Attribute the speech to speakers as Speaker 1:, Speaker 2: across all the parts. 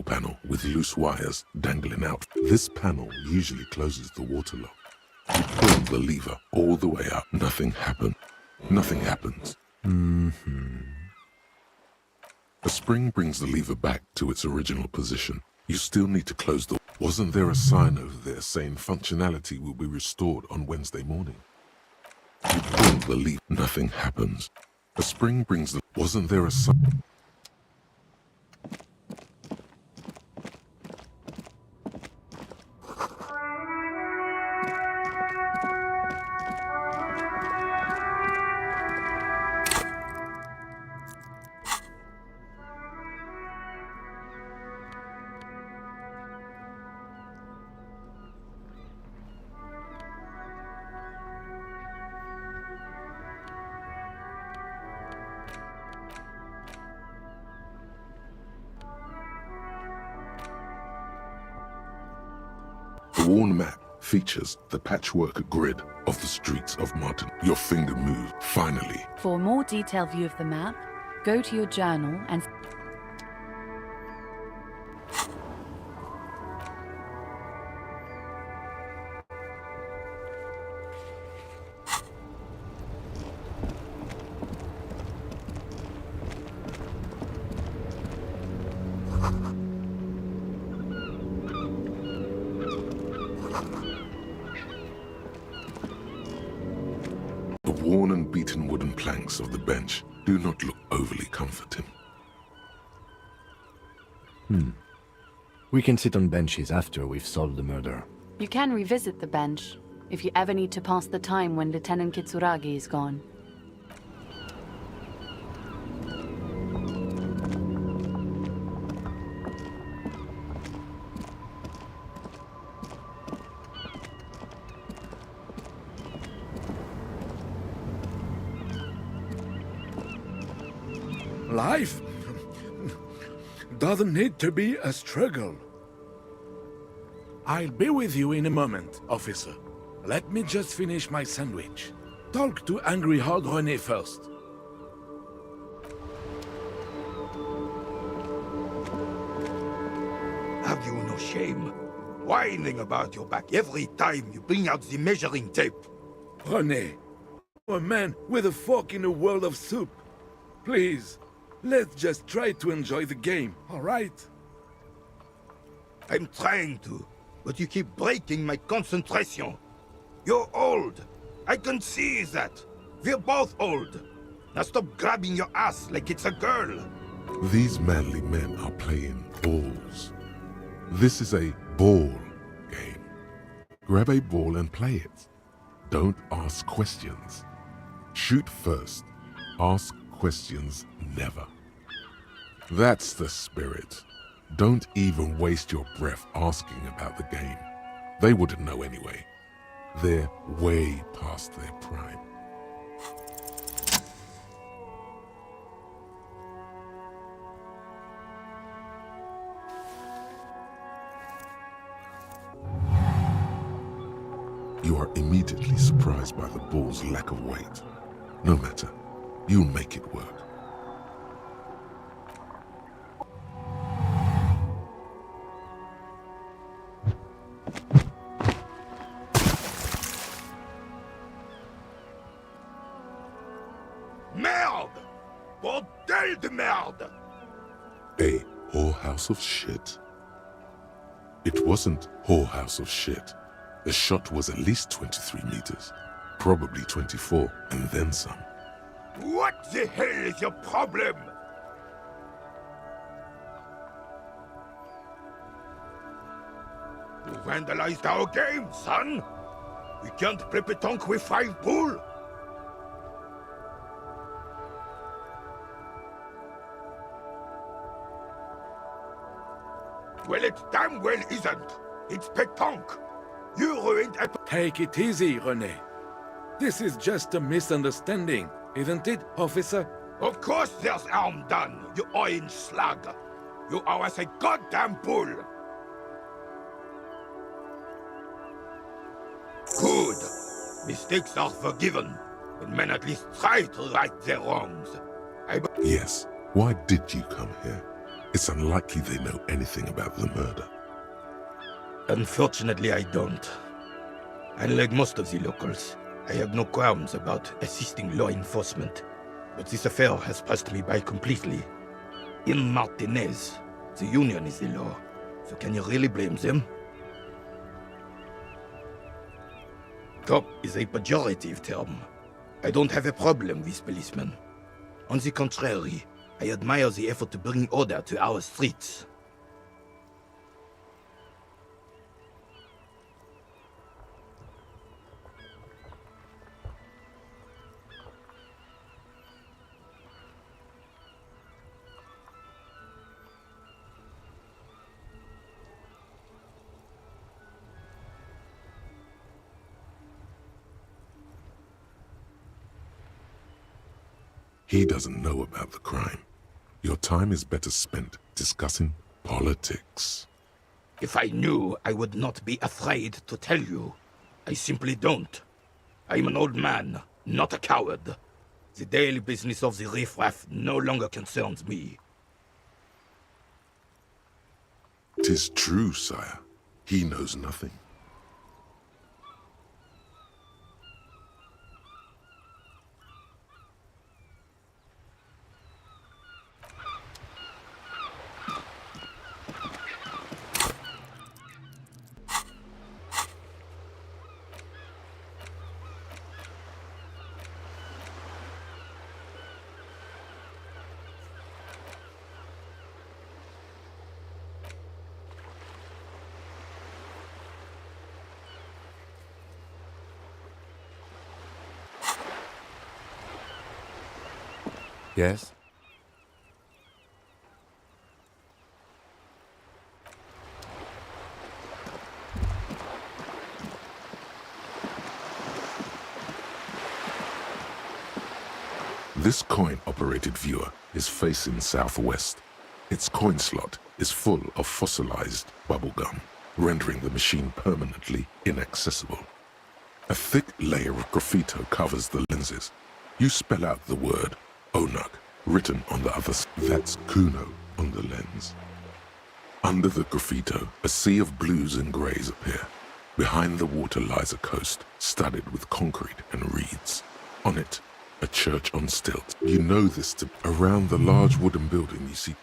Speaker 1: panel with loose wires dangling out. This panel usually closes the water lock. You pull the lever all the way up. Nothing happened. Nothing happens. A spring brings the lever back to its original position. You still need to close the... Wasn't there a sign over there saying functionality will be restored on Wednesday morning? You pull the lever. Nothing happens. A spring brings the... Wasn't there a sign... The worn map features the patchwork grid of the streets of Martin. Your finger moved, finally.
Speaker 2: For a more detailed view of the map, go to your journal and...
Speaker 1: The worn and beaten wooden planks of the bench do not look overly comforting.
Speaker 3: We can sit on benches after we've solved the murder.
Speaker 2: You can revisit the bench if you ever need to pass the time when Lieutenant Kitsuragi is gone.
Speaker 4: Life doesn't need to be a struggle. I'll be with you in a moment, officer. Let me just finish my sandwich. Talk to Angry Hog René first.
Speaker 5: Have you no shame? Whining about your back every time you bring out the measuring tape.
Speaker 4: René, a man with a fork in a world of soup. Please, let's just try to enjoy the game, all right?
Speaker 5: I'm trying to, but you keep breaking my concentration. You're old. I can see that. We're both old. Now stop grabbing your ass like it's a girl.
Speaker 1: These manly men are playing balls. This is a ball game. Grab a ball and play it. Don't ask questions. Shoot first. Ask questions never. That's the spirit. Don't even waste your breath asking about the game. They wouldn't know anyway. They're way past their prime. You are immediately surprised by the ball's lack of weight. No matter, you'll make it work.
Speaker 5: Merde! Bordel de merde!
Speaker 1: A whorehouse of shit? It wasn't whorehouse of shit. The shot was at least 23 meters, probably 24, and then some.
Speaker 5: What the hell is your problem? You vandalized our game, son! We can't play pétanque with 5 bull! Well, it damn well isn't. It's pétanque. You ruined a...
Speaker 4: Take it easy, René. This is just a misunderstanding, isn't it, officer?
Speaker 5: Of course there's harm done, you orange slug. You owe us a goddamn bull. Good. Mistakes are forgiven, when men at least try to right their wrongs.
Speaker 1: Yes, why did you come here? It's unlikely they know anything about the murder.
Speaker 5: Unfortunately, I don't. Unlike most of the locals, I have no qualms about assisting law enforcement. But this affair has passed me by completely. In Martinez, the Union is the law. So can you really blame them? Cop is a pejorative term. I don't have a problem with policemen. On the contrary, I admire the effort to bring order to our streets.
Speaker 1: He doesn't know about the crime. Your time is better spent discussing politics.
Speaker 5: If I knew, I would not be afraid to tell you. I simply don't. I'm an old man, not a coward. The daily business of the riffraff no longer concerns me.
Speaker 1: 'Tis true, sire. He knows nothing.
Speaker 3: Yes?
Speaker 1: This coin-operated viewer is facing southwest. Its coin slot is full of fossilized bubblegum, rendering the machine permanently inaccessible. A thick layer of graffito covers the lenses. You spell out the word Onuk written on the other side. That's Kuno on the lens. Under the graffito, a sea of blues and greys appear. Behind the water lies a coast studded with concrete and reeds. On it, a church on stilts. You know this to around the large wooden building you see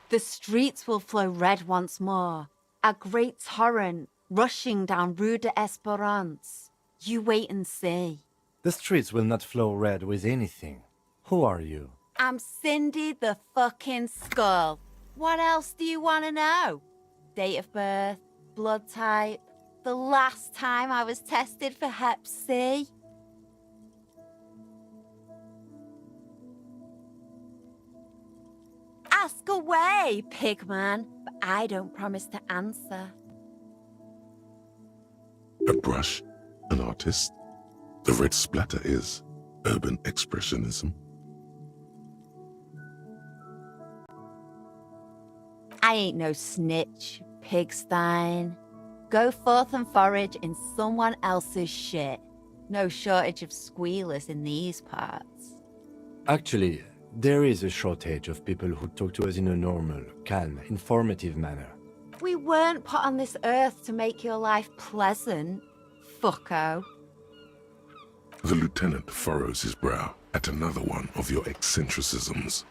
Speaker 2: The streets will flow red once more, a great torrent rushing down Rue de Esperance. You wait and see.
Speaker 3: The streets will not flow red with anything. Who are you?
Speaker 2: I'm Cindy the fucking Skull. What else do you want to know? Date of birth, blood type, the last time I was tested for Hep C. Ask away, pigman, but I don't promise to answer.
Speaker 1: a brush, an artist. The red splatter is urban expressionism.
Speaker 2: I ain't no snitch, pigstein. Go forth and forage in someone else's shit. No shortage of squealers in these parts.
Speaker 3: Actually, there is a shortage of people who talk to us in a normal, calm, informative manner.
Speaker 2: We weren't put on this earth to make your life pleasant, fucko.
Speaker 1: The lieutenant furrows his brow at another one of your eccentricisms.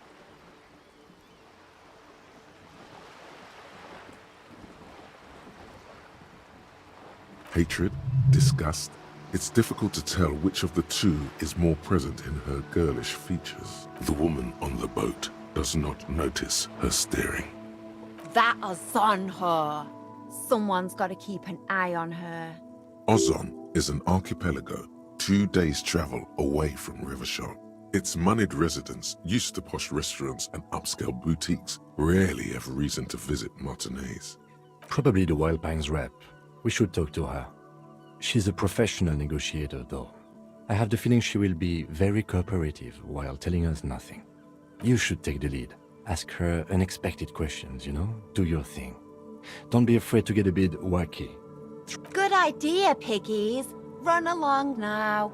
Speaker 1: Hatred? Disgust? It's difficult to tell which of the two is more present in her girlish features. The woman on the boat does not notice her staring.
Speaker 2: That is on her. Someone's got to keep an eye on her.
Speaker 1: Ozon is an archipelago 2 days' travel away from Rivershore. Its moneyed residents, used to posh restaurants and upscale boutiques, rarely have reason to visit Martinez.
Speaker 3: Probably the Wild Pines rep. We should talk to her. She's a professional negotiator, though. I have the feeling she will be very cooperative while telling us nothing. You should take the lead. Ask her unexpected questions, Do your thing. Don't be afraid to get a bit wacky.
Speaker 2: Good idea, piggies. Run along now.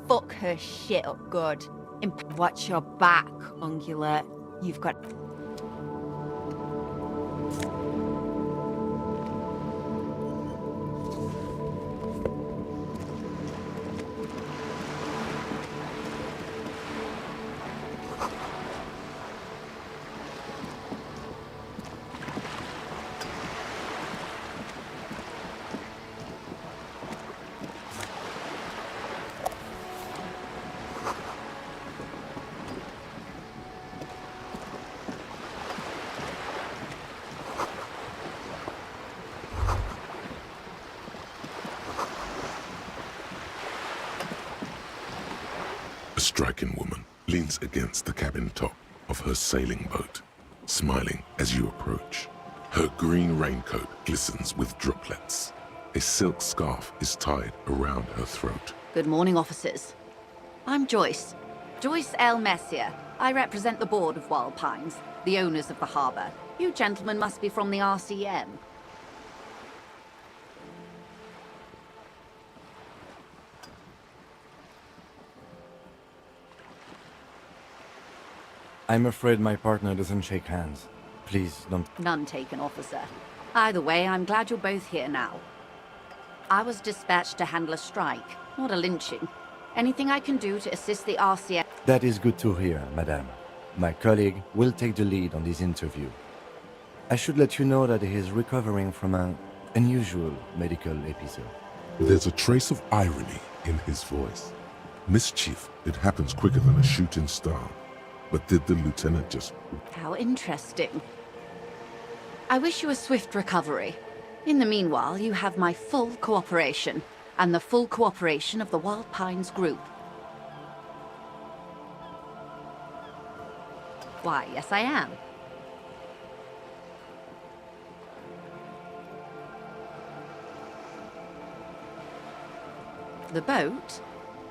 Speaker 2: Fuck her shit up good. Watch your back, Ungulate. You've got...
Speaker 1: A striking woman leans against the cabin top of her sailing boat, smiling as you approach. Her green raincoat glistens with droplets. A silk scarf is tied around her throat.
Speaker 6: Good morning, officers. I'm Joyce. Joyce L. Messier. I represent the board of Wild Pines, the owners of the harbour. You gentlemen must be from the RCM.
Speaker 3: I'm afraid my partner doesn't shake hands. Please don't...
Speaker 6: None taken, officer. Either way, I'm glad you're both here now. I was dispatched to handle a strike, not a lynching. Anything I can do to assist the RCM...
Speaker 3: That is good to hear, madame. My colleague will take the lead on this interview. I should let you know that he is recovering from an unusual medical episode.
Speaker 1: There's a trace of irony in his voice. Mischief, it happens quicker than a shooting star. But did the lieutenant just...
Speaker 6: How interesting. I wish you a swift recovery. In the meanwhile, you have my full cooperation, and the full cooperation of the Wild Pines group. Why, yes I am. The boat?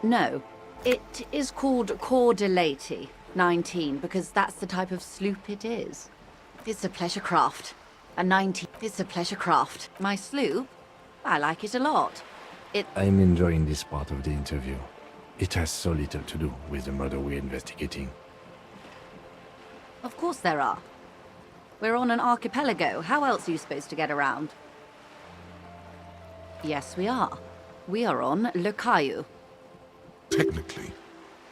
Speaker 6: No. It is called Cordelati 19 because that's the type of sloop it is. It's a pleasure craft. A 19. It's a pleasure craft. My sloop? I like it a lot.
Speaker 3: I'm enjoying this part of the interview. It has so little to do with the murder we're investigating.
Speaker 6: Of course there are. We're on an archipelago. How else are you supposed to get around? Yes, we are. We are on Le Caillou.
Speaker 1: Technically,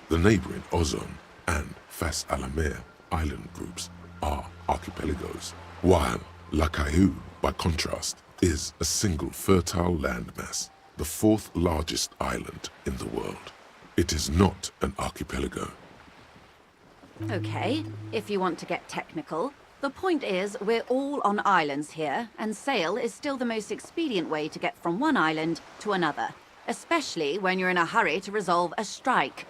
Speaker 1: the neighboring Ozon and Fas Alamer island groups are archipelagos, while La Caillou, by contrast, is a single fertile landmass, the fourth largest island in the world. It is not an archipelago.
Speaker 6: Okay, if you want to get technical. The point is, we're all on islands here, and sail is still the most expedient way to get from one island to another, especially when you're in a hurry to resolve a strike.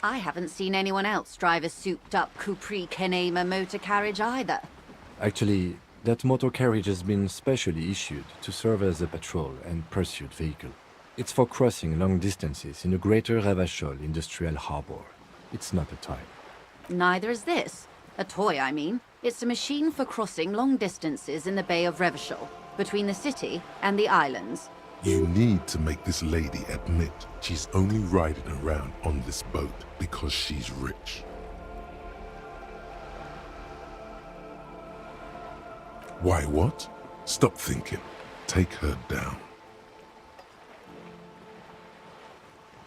Speaker 6: I haven't seen anyone else drive a souped-up Capri Kenema motor carriage either.
Speaker 3: Actually, that motor carriage has been specially issued to serve as a patrol and pursuit vehicle. It's for crossing long distances in the greater Ravachol industrial harbor. It's not a toy.
Speaker 6: Neither is this. A toy, I mean. It's a machine for crossing long distances in the Bay of Revachol, between the city and the islands.
Speaker 1: You need to make this lady admit she's only riding around on this boat because she's rich. Why what? Stop thinking. Take her down.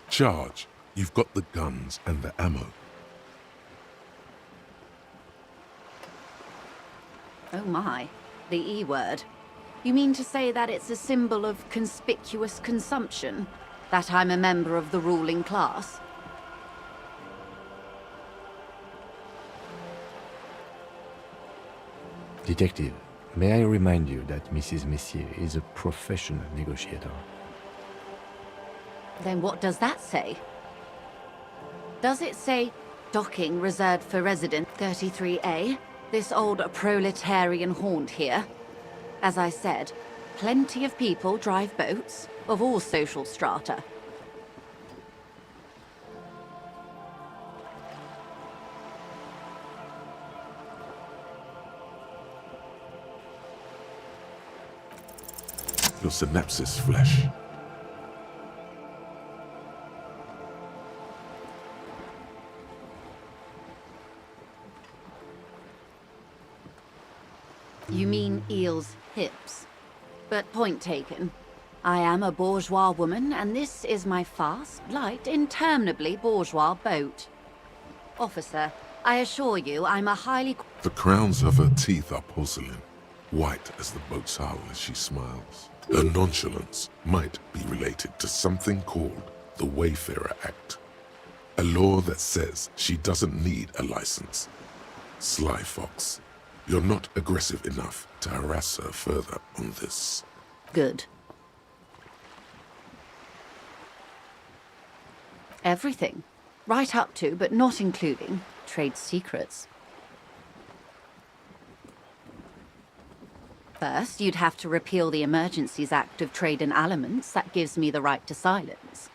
Speaker 1: Charge. You've got the guns and the ammo.
Speaker 6: Oh my, the E word. You mean to say that it's a symbol of conspicuous consumption? That I'm a member of the ruling class?
Speaker 3: Detective, may I remind you that Mrs. Messier is a professional negotiator?
Speaker 6: Then what does that say? Does it say docking reserved for resident 33A? This old proletarian haunt here? As I said, plenty of people drive boats, of all social strata.
Speaker 1: Your synapses flesh.
Speaker 6: You mean Eel's hips. But point taken. I am a bourgeois woman, and this is my fast, light, interminably bourgeois boat. Officer, I assure you I'm a highly...
Speaker 1: The crowns of her teeth are porcelain, white as the boat's hull as she smiles. Her nonchalance might be related to something called the Wayfarer Act, a law that says she doesn't need a license. Sly fox, you're not aggressive enough to harass her further on this.
Speaker 6: Good. Everything. Right up to, but not including, trade secrets. First, you'd have to repeal the Emergencies Act of Trade in Aliments that gives me the right to silence.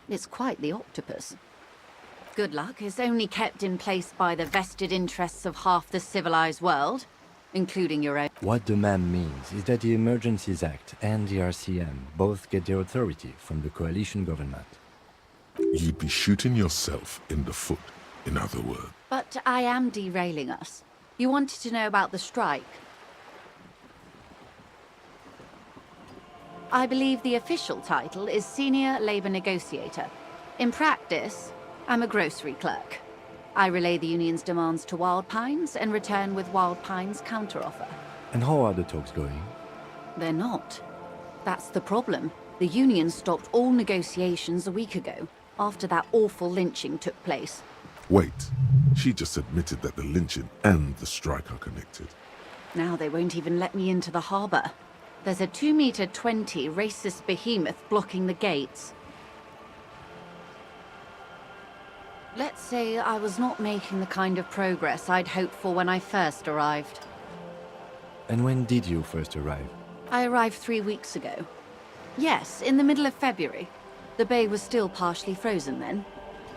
Speaker 6: It's quite the octopus. Good luck is only kept in place by the vested interests of half the civilized world, including your own.
Speaker 3: What the ma'am means is that the Emergencies Act and the RCM both get their authority from the coalition government.
Speaker 1: You'd be shooting yourself in the foot, in other words.
Speaker 6: But I am derailing us. You wanted to know about the strike. I believe the official title is Senior Labor Negotiator. In practice, I'm a grocery clerk. I relay the union's demands to Wild Pines and return with Wild Pines' counteroffer.
Speaker 3: And how are the talks going?
Speaker 6: They're not. That's the problem. The union stopped all negotiations a week ago, after that awful lynching took place.
Speaker 1: Wait, she just admitted that the lynching and the strike are connected.
Speaker 6: Now they won't even let me into the harbor. There's a 2-meter 20 racist behemoth blocking the gates. Let's say I was not making the kind of progress I'd hoped for when I first arrived.
Speaker 3: And when did you first arrive?
Speaker 6: I arrived 3 weeks ago. Yes, in the middle of February. The bay was still partially frozen then.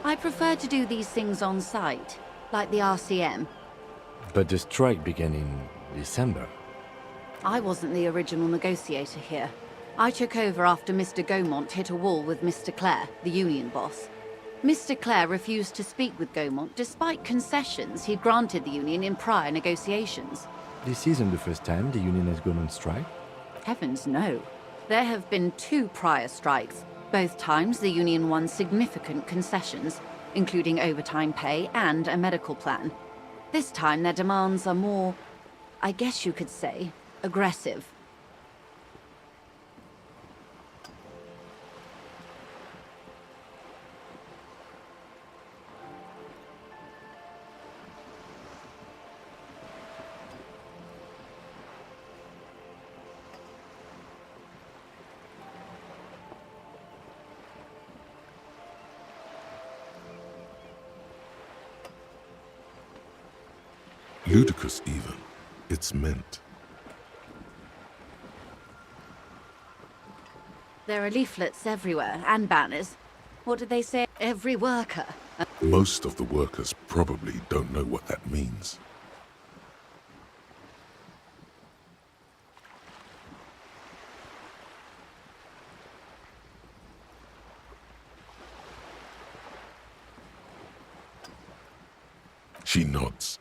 Speaker 6: I prefer to do these things on site, like the RCM.
Speaker 3: But the strike began in December.
Speaker 6: I wasn't the original negotiator here. I took over after Mr. Gaumont hit a wall with Mr. Clare, the union boss. Mr. Clare refused to speak with Gaumont despite concessions he'd granted the union in prior negotiations.
Speaker 3: This isn't the first time the union has gone on strike.
Speaker 6: Heavens no. There have been 2 prior strikes. Both times the union won significant concessions, including overtime pay and a medical plan. This time their demands are more, I guess you could say, aggressive.
Speaker 1: Ludicrous even. It's meant.
Speaker 6: There are leaflets everywhere, and banners. What did they say? Every worker.
Speaker 1: Most of the workers probably don't know what that means. She nods.